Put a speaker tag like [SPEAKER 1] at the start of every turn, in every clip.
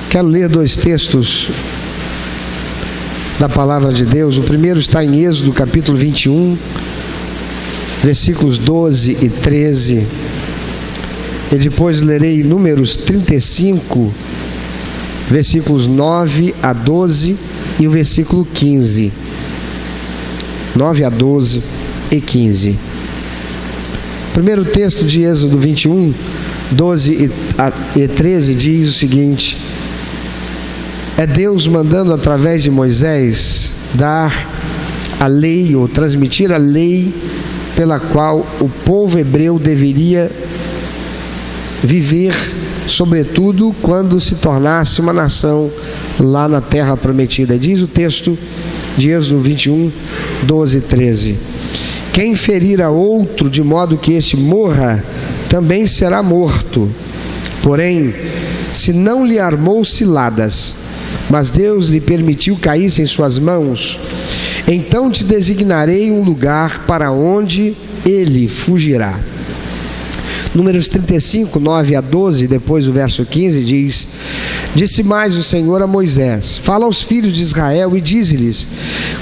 [SPEAKER 1] Quero ler dois textos da palavra de Deus. O primeiro está em Êxodo capítulo 21, versículos 12 e 13. E depois lerei Números 35, versículos 9 a 12 e o versículo 15. 9 a 12 e 15. Primeiro texto de Êxodo 21, 12 e 13 diz o seguinte: é Deus mandando através de Moisés dar a lei, ou transmitir a lei pela qual o povo hebreu deveria viver, sobretudo quando se tornasse uma nação lá na terra prometida. Diz o texto de Êxodo 21, 12 e 13: quem ferir a outro de modo que este morra, também será morto. Porém, se não lhe armou ciladas, mas Deus lhe permitiu cair em suas mãos, então te designarei um lugar para onde ele fugirá. Números 35, 9 a 12, depois o verso 15 diz: disse mais o Senhor a Moisés: fala aos filhos de Israel e dize-lhes: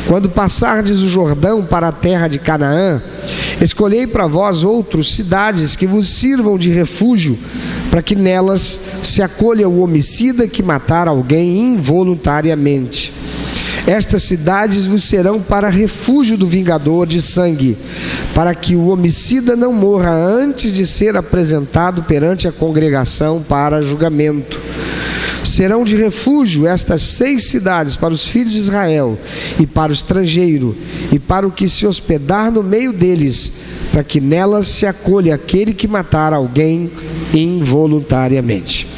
[SPEAKER 1] quando passardes o Jordão para a terra de Canaã, escolhei para vós outras cidades que vos sirvam de refúgio, para que nelas se acolha o homicida que matar alguém involuntariamente. Estas cidades vos serão para refúgio do vingador de sangue, para que o homicida não morra antes de ser apresentado perante a congregação para julgamento. Serão de refúgio estas 6 cidades para os filhos de Israel e para o estrangeiro e para o que se hospedar no meio deles, para que nelas se acolha aquele que matar alguém involuntariamente.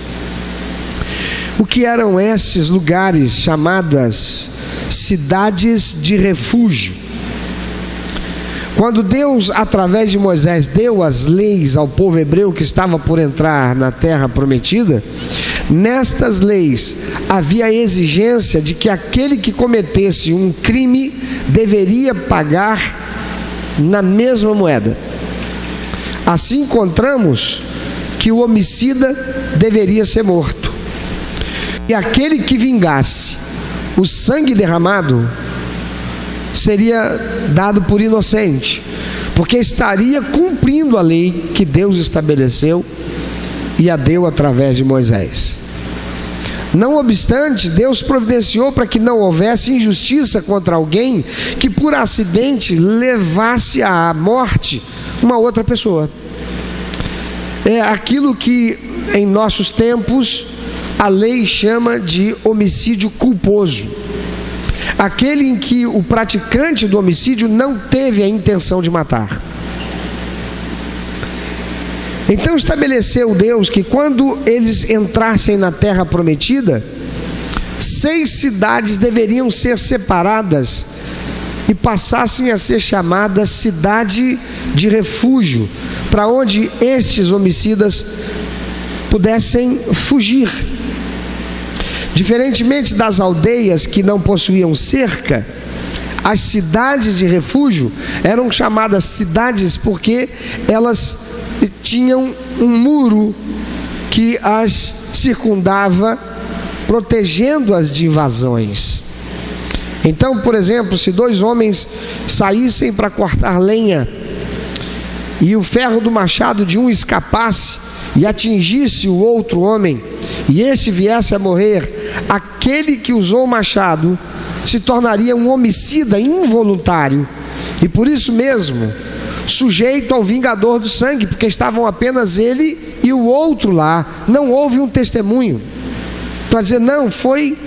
[SPEAKER 1] O que eram esses lugares chamadas cidades de refúgio? Quando Deus, através de Moisés, deu as leis ao povo hebreu que estava por entrar na terra prometida, nestas leis havia a exigência de que aquele que cometesse um crime deveria pagar na mesma moeda. Assim encontramos que o homicida deveria ser morto, e aquele que vingasse o sangue derramado seria dado por inocente, porque estaria cumprindo a lei que Deus estabeleceu e a deu através de Moisés. Não obstante, Deus providenciou para que não houvesse injustiça contra alguém que por acidente levasse à morte uma outra pessoa. É aquilo que em nossos tempos a lei chama de homicídio culposo. Aquele em que o praticante do homicídio não teve a intenção de matar. Então estabeleceu Deus que quando eles entrassem na terra prometida, 6 cidades deveriam ser separadas e passassem a ser chamadas cidade de refúgio, para onde estes homicidas pudessem fugir. Diferentemente das aldeias que não possuíam cerca, as cidades de refúgio eram chamadas cidades porque elas tinham um muro que as circundava, protegendo-as de invasões. Então, por exemplo, se 2 homens saíssem para cortar lenha e o ferro do machado de um escapasse e atingisse o outro homem, e este viesse a morrer, aquele que usou o machado se tornaria um homicida involuntário, e por isso mesmo sujeito ao vingador do sangue, porque estavam apenas ele e o outro lá. Não houve um testemunho para dizer: não, foi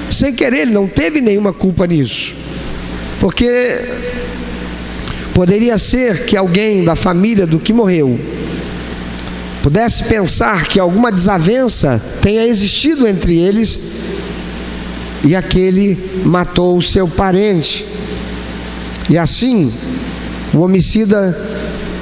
[SPEAKER 1] sem querer, ele não teve nenhuma culpa nisso. Porque poderia ser que alguém da família do que morreu pudesse pensar que alguma desavença tenha existido entre eles e aquele matou o seu parente, e assim o homicida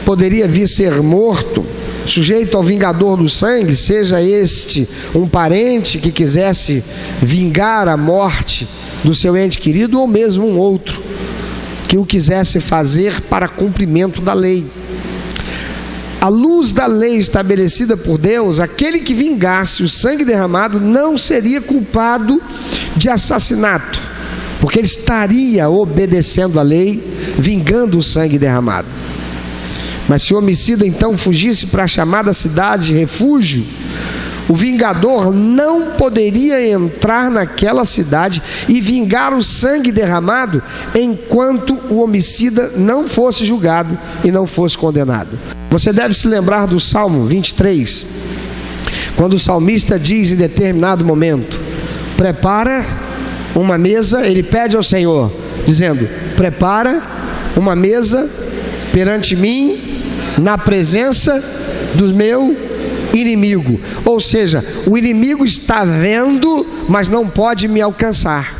[SPEAKER 1] poderia vir ser morto, sujeito ao vingador do sangue, seja este um parente que quisesse vingar a morte do seu ente querido, ou mesmo um outro que o quisesse fazer para cumprimento da lei. à luz da lei estabelecida por Deus, aquele que vingasse o sangue derramado não seria culpado de assassinato, porque ele estaria obedecendo à lei, vingando o sangue derramado. Mas se o homicida então fugisse para a chamada cidade de refúgio, o vingador não poderia entrar naquela cidade e vingar o sangue derramado enquanto o homicida não fosse julgado e não fosse condenado. Você deve se lembrar do Salmo 23, quando o salmista diz em determinado momento: prepara uma mesa, ele pede ao Senhor, dizendo: prepara uma mesa perante mim, na presença do meu inimigo. Ou seja, o inimigo está vendo, mas não pode me alcançar.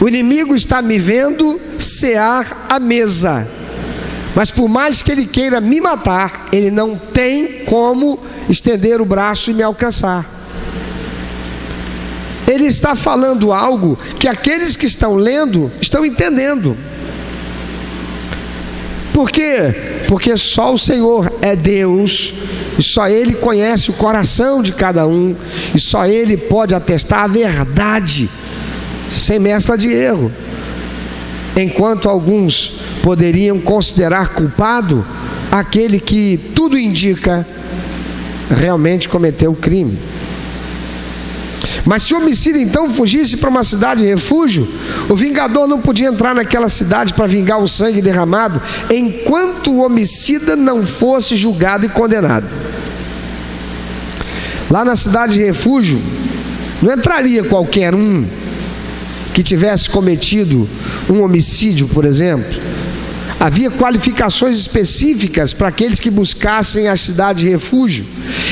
[SPEAKER 1] O inimigo está me vendo cear a mesa, mas por mais que ele queira me matar, ele não tem como estender o braço e me alcançar. Ele está falando algo que aqueles que estão lendo estão entendendo. Por quê? Porque só o Senhor é Deus, e só Ele conhece o coração de cada um, e só Ele pode atestar a verdade, sem mescla de erro. Enquanto alguns poderiam considerar culpado aquele que tudo indica realmente cometeu o crime. Mas se o homicida então fugisse para uma cidade de refúgio, o vingador não podia entrar naquela cidade para vingar o sangue derramado enquanto o homicida não fosse julgado e condenado. Lá na cidade de refúgio não entraria qualquer um que tivesse cometido um homicídio, por exemplo. Havia qualificações específicas para aqueles que buscassem a cidade de refúgio.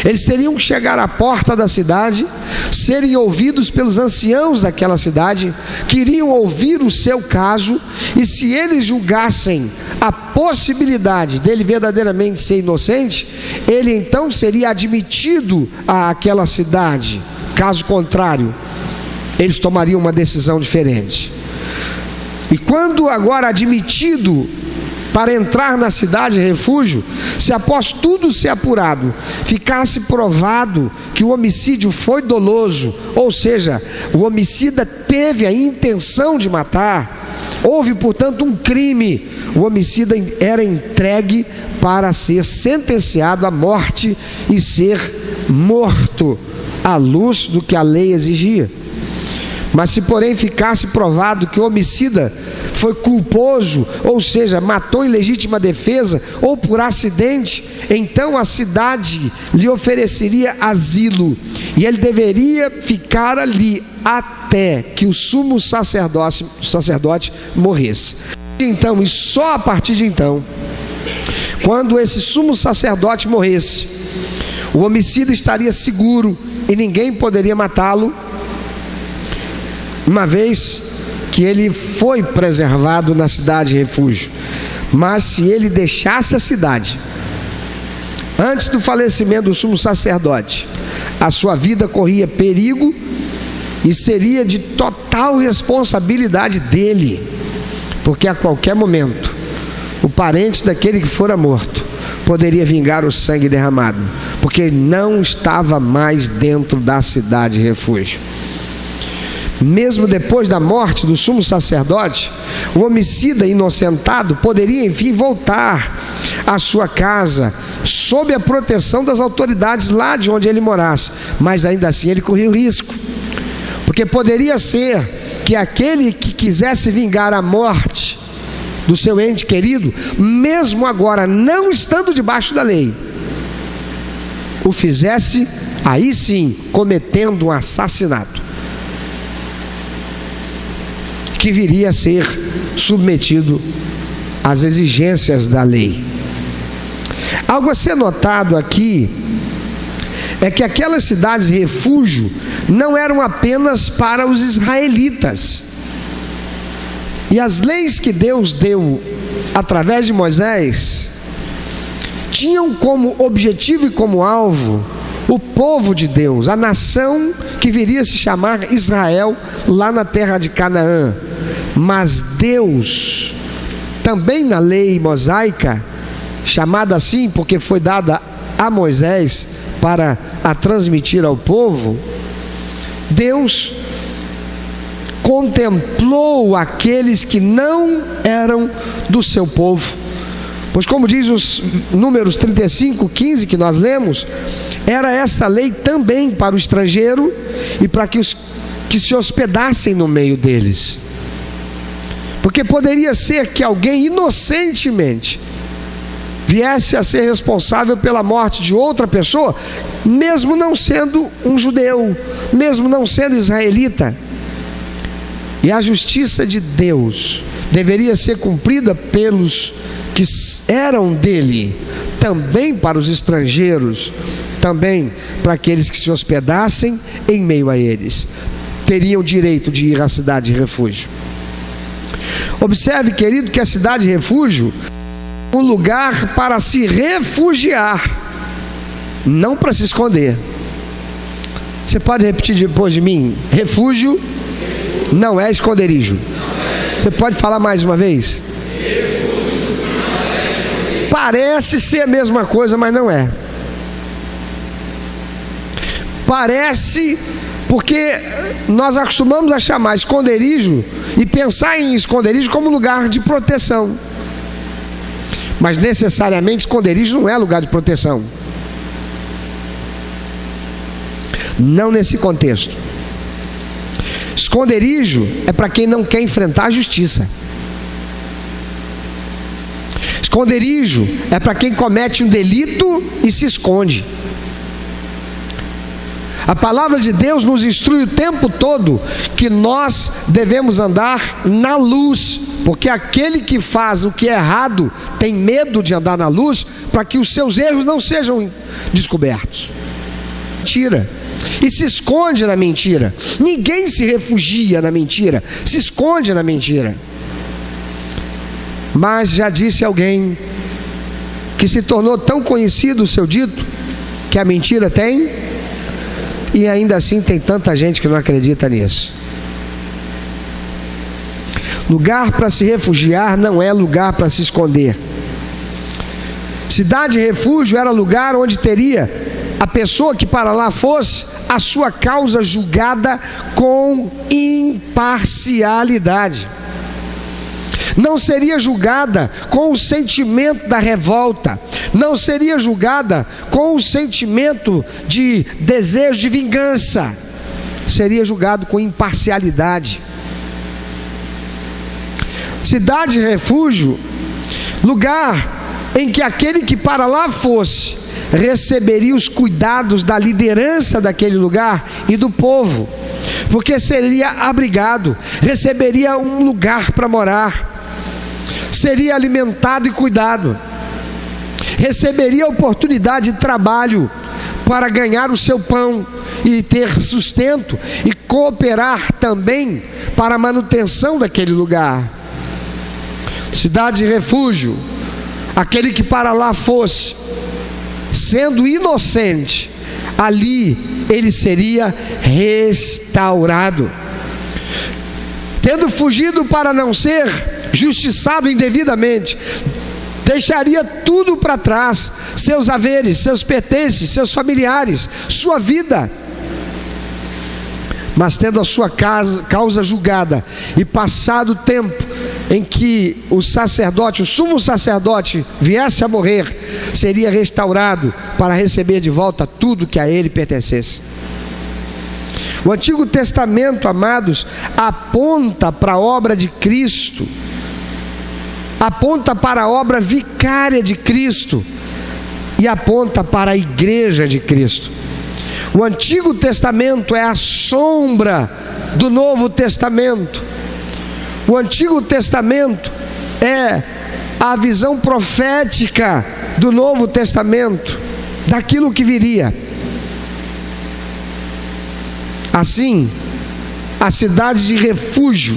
[SPEAKER 1] Eles teriam que chegar à porta da cidade, serem ouvidos pelos anciãos daquela cidade, que iriam ouvir o seu caso, e se eles julgassem a possibilidade dele verdadeiramente ser inocente, ele então seria admitido àquela cidade. Caso contrário, eles tomariam uma decisão diferente. E quando agora admitido para entrar na cidade de refúgio, se após tudo ser apurado, ficasse provado que o homicídio foi doloso, ou seja, o homicida teve a intenção de matar, houve portanto um crime, o homicida era entregue para ser sentenciado à morte e ser morto, à luz do que a lei exigia. Mas se porém ficasse provado que o homicida foi culposo, ou seja, matou em legítima defesa ou por acidente, então a cidade lhe ofereceria asilo e ele deveria ficar ali até que o sumo sacerdote morresse. Então, e só a partir de então, quando esse sumo sacerdote morresse, o homicida estaria seguro e ninguém poderia matá-lo, uma vez que ele foi preservado na cidade de refúgio. Mas se ele deixasse a cidade antes do falecimento do sumo sacerdote, a sua vida corria perigo e seria de total responsabilidade dele, porque a qualquer momento o parente daquele que fora morto poderia vingar o sangue derramado, porque ele não estava mais dentro da cidade de refúgio. Mesmo depois da morte do sumo sacerdote, o homicida inocentado poderia enfim voltar à sua casa sob a proteção das autoridades lá de onde ele morasse, mas ainda assim ele corria o risco, porque poderia ser que aquele que quisesse vingar a morte do seu ente querido, mesmo agora não estando debaixo da lei, o fizesse aí sim cometendo um assassinato, que viria a ser submetido às exigências da lei. Algo a ser notado aqui é que aquelas cidades de refúgio não eram apenas para os israelitas, e as leis que Deus deu através de Moisés tinham como objetivo e como alvo o povo de Deus, a nação que viria a se chamar Israel lá na terra de Canaã. Mas Deus, também na lei mosaica, chamada assim porque foi dada a Moisés para a transmitir ao povo, Deus contemplou aqueles que não eram do seu povo. Pois como diz os Números 35:15 que nós lemos, era essa lei também para o estrangeiro e para que os que se hospedassem no meio deles. Porque poderia ser que alguém inocentemente viesse a ser responsável pela morte de outra pessoa, mesmo não sendo um judeu, mesmo não sendo israelita. E a justiça de Deus deveria ser cumprida pelos que eram dele, também para os estrangeiros, também para aqueles que se hospedassem em meio a eles. Teriam direito de ir à cidade de refúgio. Observe, querido, que a cidade de refúgio é um lugar para se refugiar, não para se esconder. Você pode repetir depois de mim? Refúgio não é esconderijo. Você pode falar mais uma vez? Parece ser a mesma coisa, mas não é. Parece, porque nós acostumamos a chamar esconderijo e pensar em esconderijo como lugar de proteção. Mas necessariamente esconderijo não é lugar de proteção. Não nesse contexto. Esconderijo é para quem não quer enfrentar a justiça. Esconderijo é para quem comete um delito e se esconde. A palavra de Deus nos instrui o tempo todo que nós devemos andar na luz, porque aquele que faz o que é errado tem medo de andar na luz para que os seus erros não sejam descobertos. Mentira. E se esconde na mentira. Ninguém se refugia na mentira, se esconde na mentira. Mas já disse alguém que se tornou tão conhecido o seu dito, que a mentira tem, e ainda assim tem tanta gente que não acredita nisso. Lugar para se refugiar não é lugar para se esconder. Cidade de refúgio era lugar onde teria a pessoa que para lá fosse a sua causa julgada com imparcialidade. Não seria julgada com o sentimento da revolta, não seria julgada com o sentimento de desejo de vingança, seria julgado com imparcialidade. Cidade de refúgio, lugar em que aquele que para lá fosse receberia os cuidados da liderança daquele lugar e do povo, porque seria abrigado, receberia um lugar para morar, seria alimentado e cuidado, receberia oportunidade de trabalho para ganhar o seu pão e ter sustento e cooperar também para a manutenção daquele lugar. Cidade de refúgio, aquele que para lá fosse, sendo inocente, ali ele seria restaurado. Tendo fugido para não ser justiçado indevidamente, deixaria tudo para trás, seus haveres, seus pertences, seus familiares, sua vida. Mas tendo a sua causa julgada e passado o tempo em que o sacerdote, o sumo sacerdote, viesse a morrer, seria restaurado para receber de volta tudo que a ele pertencesse. O Antigo Testamento, amados, aponta para a obra de Cristo, aponta para a obra vicária de Cristo e aponta para a igreja de Cristo. O Antigo Testamento é a sombra do Novo Testamento. O Antigo Testamento é a visão profética do Novo Testamento, daquilo que viria. Assim, a cidade de refúgio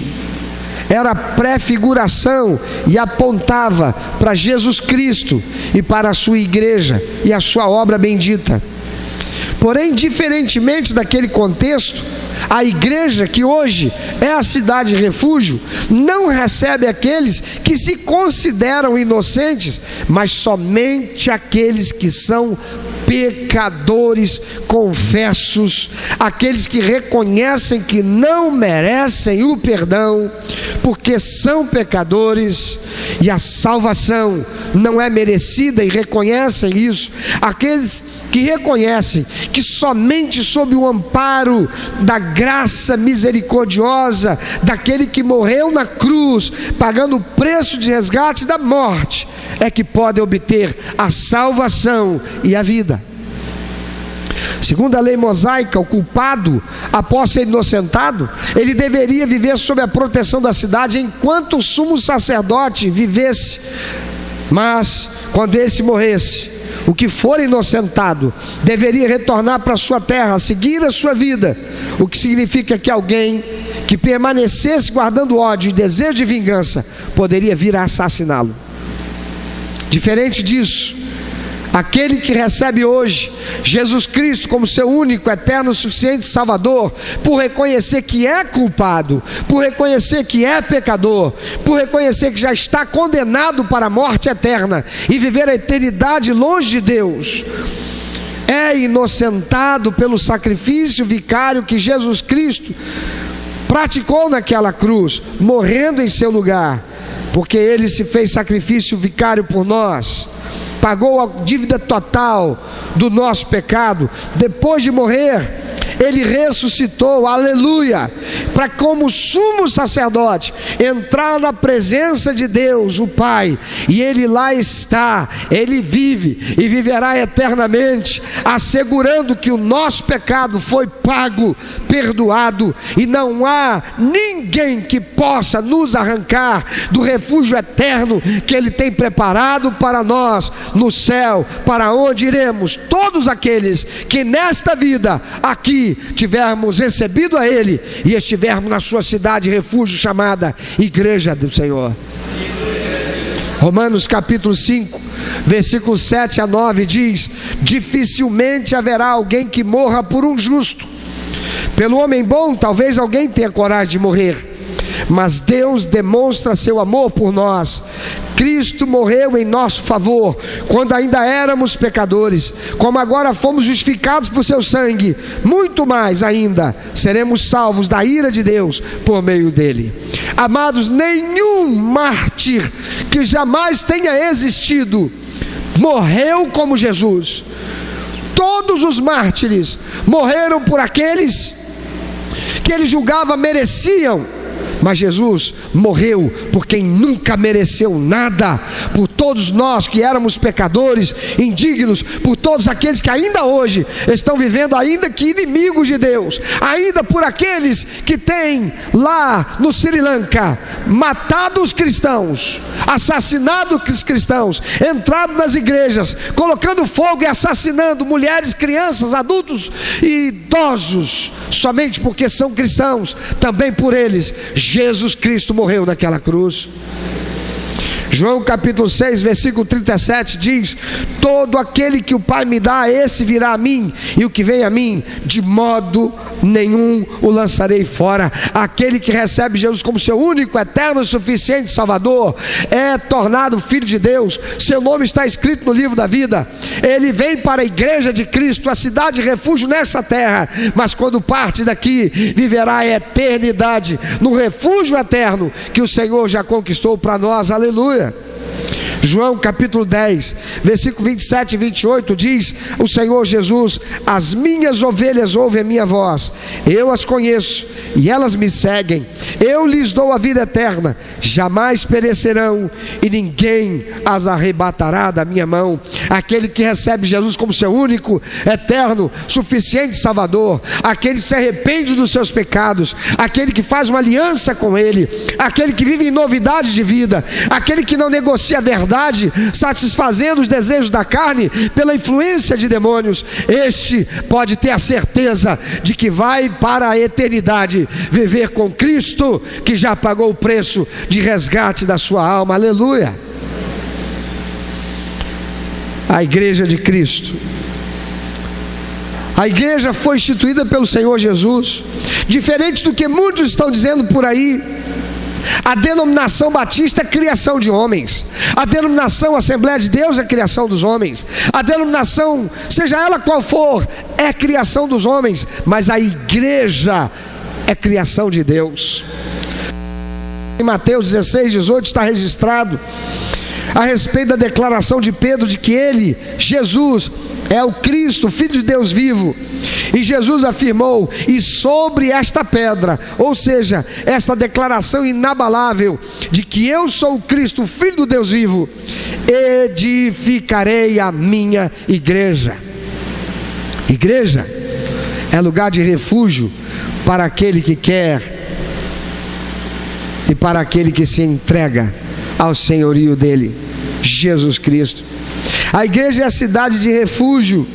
[SPEAKER 1] era a prefiguração e apontava para Jesus Cristo e para a sua igreja e a sua obra bendita. Porém, diferentemente daquele contexto, A igreja, que hoje é a cidade refúgio, não recebe aqueles que se consideram inocentes, mas somente aqueles que são pecadores confessos, aqueles que reconhecem que não merecem o perdão, porque são pecadores e a salvação não é merecida e reconhecem isso. Aqueles que reconhecem que somente sob o amparo da graça misericordiosa daquele que morreu na cruz, pagando o preço de resgate da morte, é que podem obter a salvação e a vida. Segundo a lei mosaica, o culpado, após ser inocentado, ele deveria viver sob a proteção da cidade enquanto o sumo sacerdote vivesse. Mas, quando esse morresse, o que for inocentado deveria retornar para sua terra, seguir a sua vida, o que significa que alguém que permanecesse guardando ódio e desejo de vingança poderia vir a assassiná-lo. Diferente disso, aquele que recebe hoje Jesus Cristo como seu único, eterno, suficiente Salvador, por reconhecer que é culpado, por reconhecer que é pecador, por reconhecer que já está condenado para a morte eterna e viver a eternidade longe de Deus, é inocentado pelo sacrifício vicário que Jesus Cristo praticou naquela cruz, morrendo em seu lugar, porque ele se fez sacrifício vicário por nós, pagou a dívida total do nosso pecado. Depois de morrer, ele ressuscitou, aleluia, para como sumo sacerdote entrar na presença de Deus, o Pai, e ele lá está, ele vive e viverá eternamente, assegurando que o nosso pecado foi pago, perdoado, e não há ninguém que possa nos arrancar do refúgio eterno que ele tem preparado para nós no céu, para onde iremos todos aqueles que nesta vida aqui tivermos recebido a ele e estivermos na sua cidade refúgio chamada Igreja do Senhor. Romanos capítulo 5, versículos 7 a 9 diz: dificilmente haverá alguém que morra por um justo. Pelo homem bom talvez alguém tenha coragem de morrer, mas Deus demonstra seu amor por nós. Cristo morreu em nosso favor quando ainda éramos pecadores. Como agora fomos justificados por seu sangue, muito mais ainda seremos salvos da ira de Deus por meio dele. Amados, nenhum mártir que jamais tenha existido morreu como Jesus. Todos os mártires morreram por aqueles que ele julgava mereciam, mas Jesus morreu por quem nunca mereceu nada, por todos nós que éramos pecadores, indignos, por todos aqueles que ainda hoje estão vivendo ainda que inimigos de Deus, ainda por aqueles que têm lá no Sri Lanka matado os cristãos, assassinado os cristãos, entrado nas igrejas, colocando fogo e assassinando mulheres, crianças, adultos e idosos, somente porque são cristãos. Também por eles Jesus Cristo morreu naquela cruz. João capítulo 6, versículo 37 diz: todo aquele que o Pai me dá, esse virá a mim, e o que vem a mim, de modo nenhum o lançarei fora. Aquele que recebe Jesus como seu único, eterno e suficiente Salvador, é tornado filho de Deus, seu nome está escrito no livro da vida. Ele vem para a igreja de Cristo, a cidade de refúgio nessa terra, mas quando parte daqui, viverá a eternidade no refúgio eterno que o Senhor já conquistou para nós, aleluia. João capítulo 10, versículo 27 e 28 diz o Senhor Jesus: as minhas ovelhas ouvem a minha voz, eu as conheço e elas me seguem, eu lhes dou a vida eterna, jamais perecerão e ninguém as arrebatará da minha mão. Aquele que recebe Jesus como seu único, eterno, suficiente Salvador, aquele que se arrepende dos seus pecados, aquele que faz uma aliança com ele, aquele que vive em novidade de vida, aquele que não negocia a verdade, satisfazendo os desejos da carne pela influência de demônios, este pode ter a certeza de que vai para a eternidade viver com Cristo, que já pagou o preço de resgate da sua alma, aleluia. A igreja de Cristo A igreja foi instituída pelo Senhor Jesus. Diferente do que muitos estão dizendo por aí, a denominação batista é criação de homens. A denominação Assembleia de Deus é criação dos homens. A denominação, seja ela qual for, é criação dos homens. Mas a igreja é criação de Deus. Em Mateus 16, 18 está registrado a respeito da declaração de Pedro de que ele, Jesus, é o Cristo, Filho de Deus vivo. E Jesus afirmou: e sobre esta pedra, ou seja, essa declaração inabalável de que eu sou o Cristo, Filho do Deus vivo, edificarei a minha igreja. Igreja é lugar de refúgio para aquele que quer e para aquele que se entrega ao senhorio dele, Jesus Cristo. A igreja é a cidade de refúgio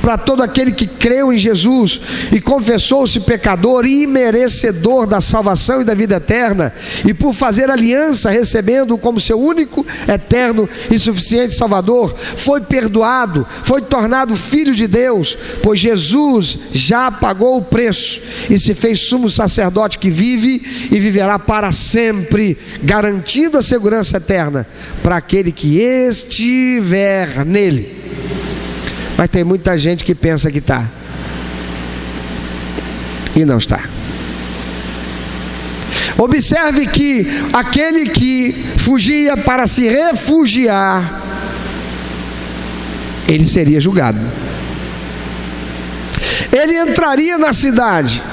[SPEAKER 1] para todo aquele que creu em Jesus e confessou-se pecador e imerecedor da salvação e da vida eterna, e por fazer aliança, recebendo-o como seu único, eterno e suficiente Salvador, foi perdoado, foi tornado filho de Deus, pois Jesus já pagou o preço e se fez sumo sacerdote que vive e viverá para sempre, garantindo a segurança eterna para aquele que estiver nele. Mas tem muita gente que pensa que está e não está. Observe que aquele que fugia para se refugiar, ele seria julgado. Ele entraria na cidade,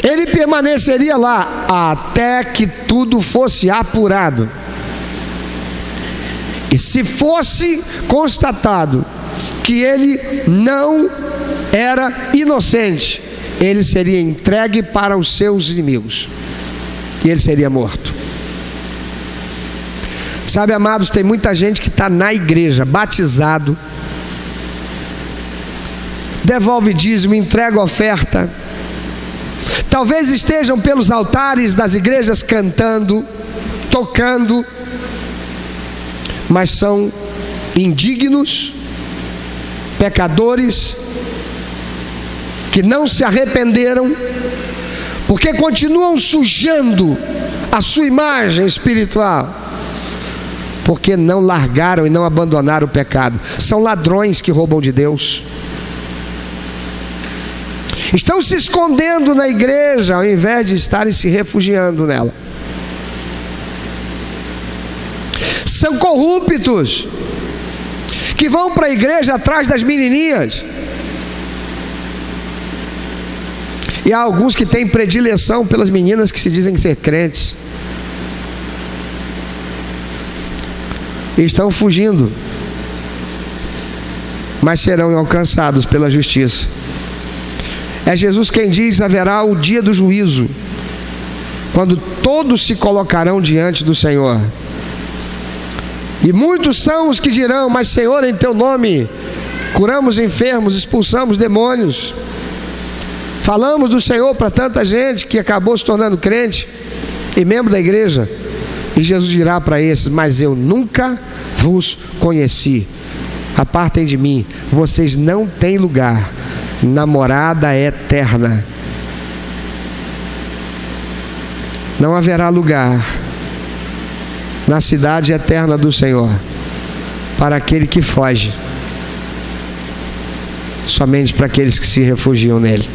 [SPEAKER 1] ele permaneceria lá até que tudo fosse apurado. E se fosse constatado que ele não era inocente, ele seria entregue para os seus inimigos e ele seria morto. Sabe, amados, tem muita gente que está na igreja, batizado, devolve dízimo, entrega oferta, talvez estejam pelos altares das igrejas cantando, tocando, mas são indignos, pecadores, que não se arrependeram, porque continuam sujando a sua imagem espiritual, porque não largaram e não abandonaram o pecado. São ladrões que roubam de Deus, estão se escondendo na igreja ao invés de estarem se refugiando nela. São corruptos que vão para a igreja atrás das menininhas. E há alguns que têm predileção pelas meninas que se dizem ser crentes e estão fugindo, mas serão alcançados pela justiça. É Jesus quem diz: haverá o dia do juízo, quando todos se colocarão diante do Senhor. E muitos são os que dirão: mas Senhor, em teu nome curamos enfermos, expulsamos demônios, falamos do Senhor para tanta gente que acabou se tornando crente e membro da igreja. E Jesus dirá para esses: mas eu nunca vos conheci, apartem de mim, vocês não têm lugar na morada eterna. Não haverá lugar na cidade eterna do Senhor para aquele que foge, somente para aqueles que se refugiam nele.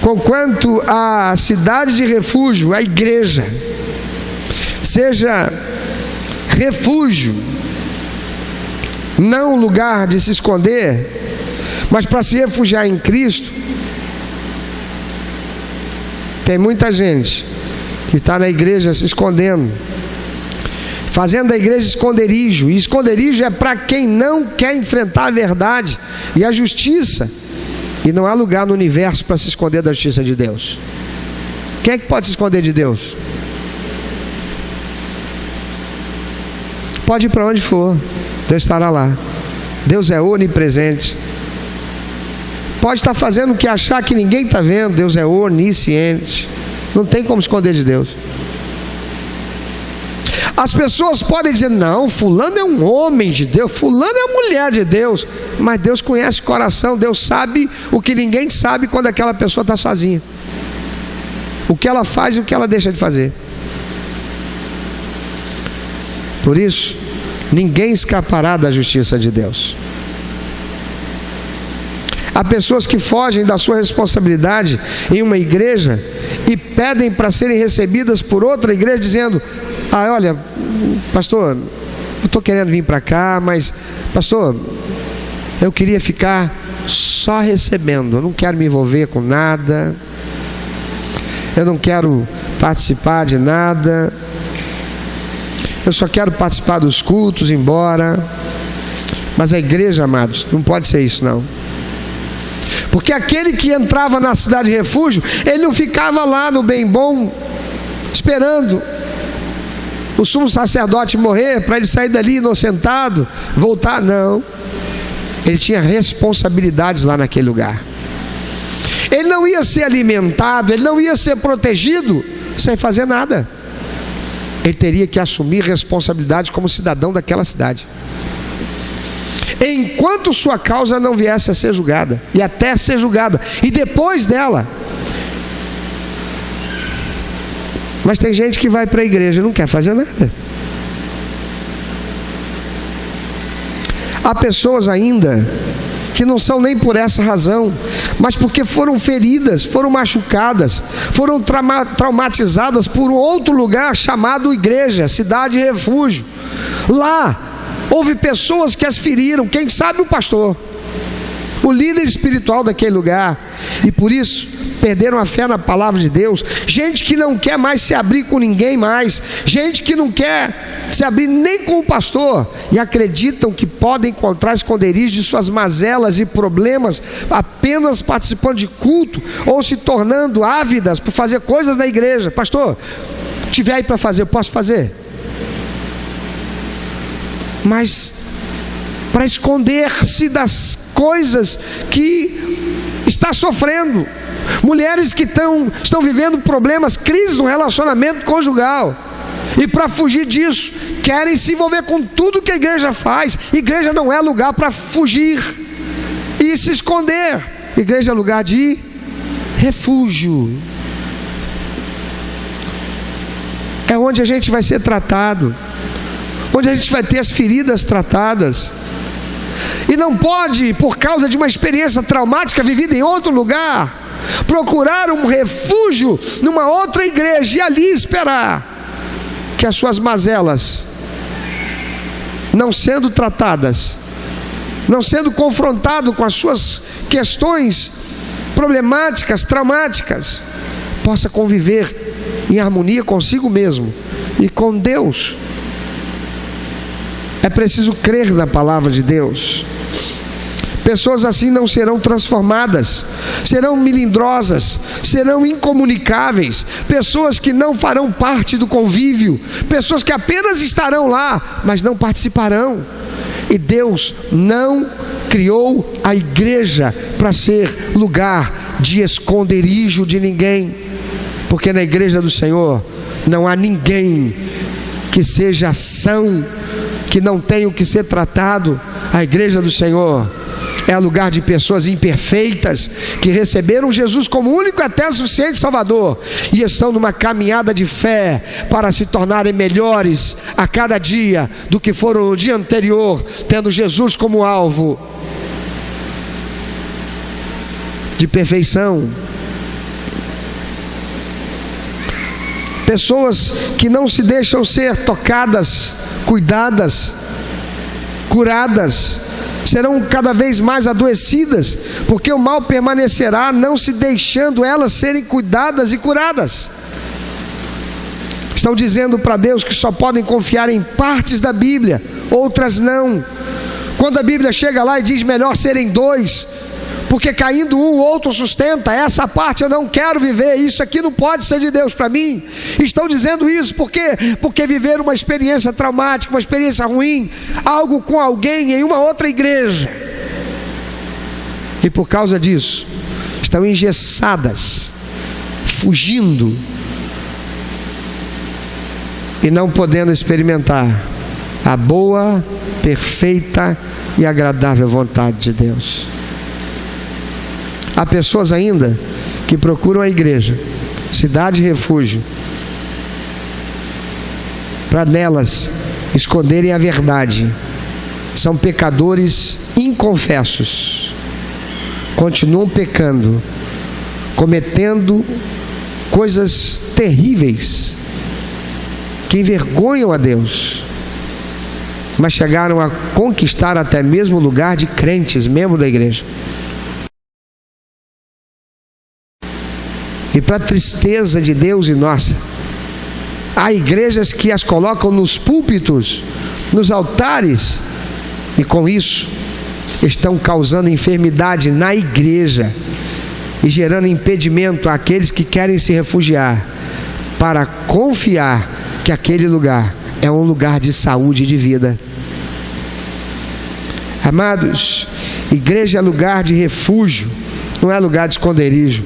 [SPEAKER 1] Conquanto a cidade de refúgio, a igreja, seja refúgio, não lugar de se esconder, mas para se refugiar em Cristo, tem muita gente que está na igreja se escondendo, fazendo da igreja esconderijo. E esconderijo é para quem não quer enfrentar a verdade e a justiça. E não há lugar no universo para se esconder da justiça de Deus. Quem é que pode se esconder de Deus? Pode ir para onde for, Deus estará lá. Deus é onipresente. Pode estar fazendo o que achar que ninguém está vendo, Deus é onisciente. Não tem como esconder de Deus. As pessoas podem dizer: não, fulano é um homem de Deus, fulano é uma mulher de Deus. Mas Deus conhece o coração, Deus sabe o que ninguém sabe quando aquela pessoa está sozinha. O que ela faz e o que ela deixa de fazer. Por isso, ninguém escapará da justiça de Deus. Há pessoas que fogem da sua responsabilidade em uma igreja e pedem para serem recebidas por outra igreja, dizendo: olha, pastor, eu estou querendo vir para cá, mas, pastor, eu queria ficar só recebendo, eu não quero me envolver com nada, eu não quero participar de nada, eu só quero participar dos cultos, ir embora. Mas a igreja, amados, não pode ser isso não. Porque aquele que entrava na cidade de refúgio, ele não ficava lá no bem bom, esperando o sumo sacerdote morrer, para ele sair dali inocentado, voltar. Não, ele tinha responsabilidades lá naquele lugar. Ele não ia ser alimentado, ele não ia ser protegido sem fazer nada. Ele teria que assumir responsabilidades como cidadão daquela cidade, enquanto sua causa não viesse a ser julgada, e até ser julgada, e depois dela. Mas tem gente que vai para a igreja e não quer fazer nada. Há pessoas ainda que não são nem por essa razão, mas porque foram feridas, foram machucadas, foram traumatizadas por um outro lugar chamado igreja, cidade de refúgio. Lá houve pessoas que as feriram, quem sabe o pastor, o líder espiritual daquele lugar, e por isso perderam a fé na palavra de Deus. Gente que não quer mais se abrir com ninguém mais, gente que não quer se abrir nem com o pastor, e acreditam que podem encontrar esconderijo de suas mazelas e problemas apenas participando de culto, ou se tornando ávidas por fazer coisas na igreja. Pastor, tiver aí para fazer, eu posso fazer? Mas para esconder-se das coisas que está sofrendo. Mulheres que estão vivendo problemas, crises no relacionamento conjugal, e para fugir disso, querem se envolver com tudo que a igreja faz. Igreja não é lugar para fugir e se esconder. Igreja é lugar de refúgio. É onde a gente vai ser tratado, onde a gente vai ter as feridas tratadas. E não pode, por causa de uma experiência traumática vivida em outro lugar, procurar um refúgio numa outra igreja e ali esperar que as suas mazelas, não sendo tratadas, não sendo confrontado com as suas questões problemáticas, traumáticas, possa conviver em harmonia consigo mesmo e com Deus. É preciso crer na palavra de Deus. Pessoas assim não serão transformadas, serão melindrosas, serão incomunicáveis, pessoas que não farão parte do convívio, pessoas que apenas estarão lá, mas não participarão. E Deus não criou a igreja para ser lugar de esconderijo de ninguém, porque na igreja do Senhor não há ninguém que seja são, que não tenha o que ser tratado. A igreja do Senhor é lugar de pessoas imperfeitas, que receberam Jesus como único e até suficiente Salvador, e estão numa caminhada de fé para se tornarem melhores a cada dia do que foram no dia anterior, tendo Jesus como alvo de perfeição. Pessoas que não se deixam ser tocadas, cuidadas, curadas, serão cada vez mais adoecidas, porque o mal permanecerá, não se deixando elas serem cuidadas e curadas. Estão dizendo para Deus que só podem confiar em partes da Bíblia, outras não. Quando a Bíblia chega lá e diz melhor serem dois, porque caindo um, o outro sustenta, essa parte eu não quero viver, isso aqui não pode ser de Deus para mim. Estão dizendo isso porque viveram uma experiência traumática, uma experiência ruim, algo com alguém em uma outra igreja, e por causa disso estão engessadas, fugindo. e não podendo experimentar a boa, perfeita e agradável vontade de Deus. Há pessoas ainda que procuram a igreja, cidade refúgio, para nelas esconderem a verdade. São pecadores inconfessos, continuam pecando, cometendo coisas terríveis que envergonham a Deus, mas chegaram a conquistar até mesmo o lugar de crentes, membros da igreja. E para tristeza de Deus e nossa, há igrejas que as colocam nos púlpitos, nos altares, e com isso estão causando enfermidade na igreja e gerando impedimento àqueles que querem se refugiar, para confiar que aquele lugar é um lugar de saúde e de vida. Amados, igreja é lugar de refúgio, não é lugar de esconderijo.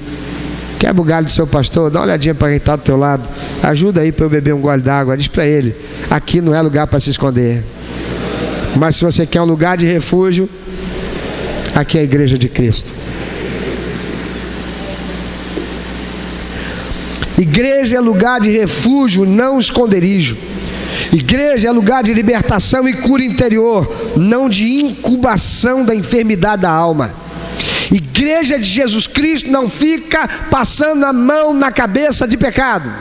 [SPEAKER 1] Quebra o galho do seu pastor, dá uma olhadinha para quem está do teu lado, ajuda aí para eu beber um gole d'água, diz para ele, aqui não é lugar para se esconder. Mas se você quer um lugar de refúgio, aqui é a igreja de Cristo. Igreja é lugar de refúgio, não esconderijo. Igreja é lugar de libertação e cura interior, não de incubação da enfermidade da alma. Igreja de Jesus Cristo não fica passando a mão na cabeça de pecado.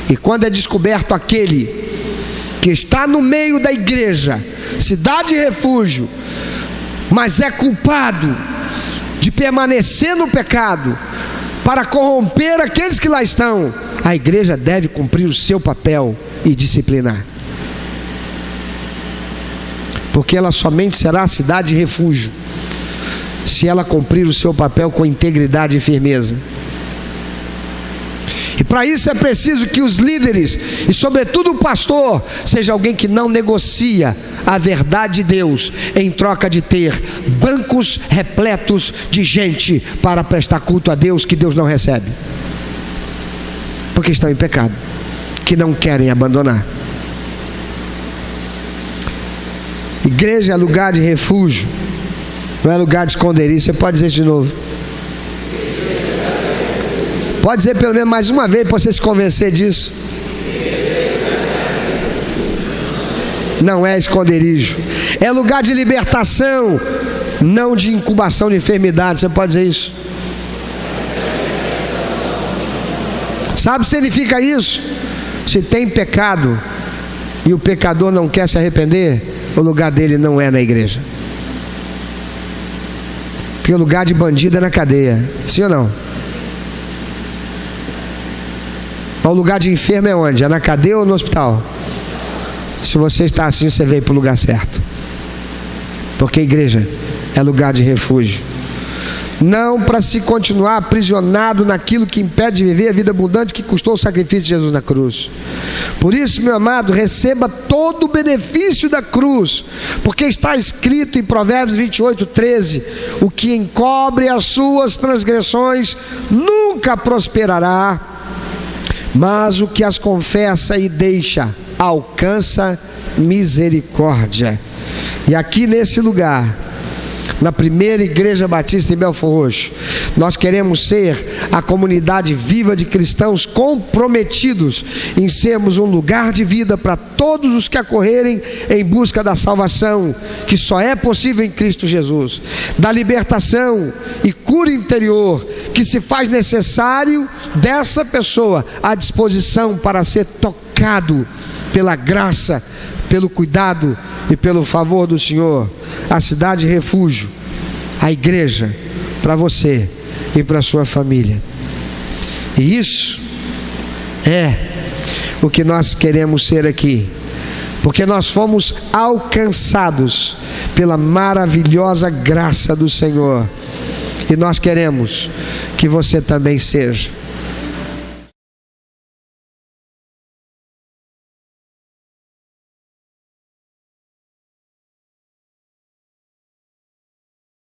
[SPEAKER 1] E quando é descoberto aquele que está no meio da igreja, cidade de refúgio, mas é culpado de permanecer no pecado para corromper aqueles que lá estão, a igreja deve cumprir o seu papel e disciplinar, porque ela somente será a cidade de refúgio se ela cumprir o seu papel com integridade e firmeza. E para isso é preciso que os líderes, e sobretudo o pastor, seja alguém que não negocia a verdade de Deus em troca de ter bancos repletos de gente para prestar culto a Deus que Deus não recebe, porque estão em pecado, que não querem abandonar. Igreja é lugar de refúgio, não é lugar de esconderijo. Você pode dizer isso de novo? Pode dizer pelo menos mais uma vez para você se convencer disso. Não é esconderijo, é lugar de libertação, não de incubação de enfermidade. Você pode dizer isso? Sabe o que significa isso? Se tem pecado e o pecador não quer se arrepender, o lugar dele não é na igreja, porque o lugar de bandido é na cadeia. Sim ou não? O lugar de enfermo é onde? É na cadeia ou no hospital? Se você está assim, você veio para o lugar certo, porque a igreja é lugar de refúgio, não para se continuar aprisionado naquilo que impede de viver a vida abundante que custou o sacrifício de Jesus na cruz. Por isso, meu amado, receba todo o benefício da cruz, porque está escrito em Provérbios 28:13: o que encobre as suas transgressões nunca prosperará, mas o que as confessa e deixa alcança misericórdia. E aqui nesse lugar, na primeira igreja batista em Belfor Roxo, nós queremos ser a comunidade viva de cristãos comprometidos em sermos um lugar de vida para todos os que acorrerem em busca da salvação, que só é possível em Cristo Jesus, da libertação e cura interior que se faz necessário dessa pessoa à disposição para ser tocado pela graça, pelo cuidado e pelo favor do Senhor. A cidade de refúgio, a igreja para você e para sua família. E isso é o que nós queremos ser aqui, porque nós fomos alcançados pela maravilhosa graça do Senhor, e nós queremos que você também seja.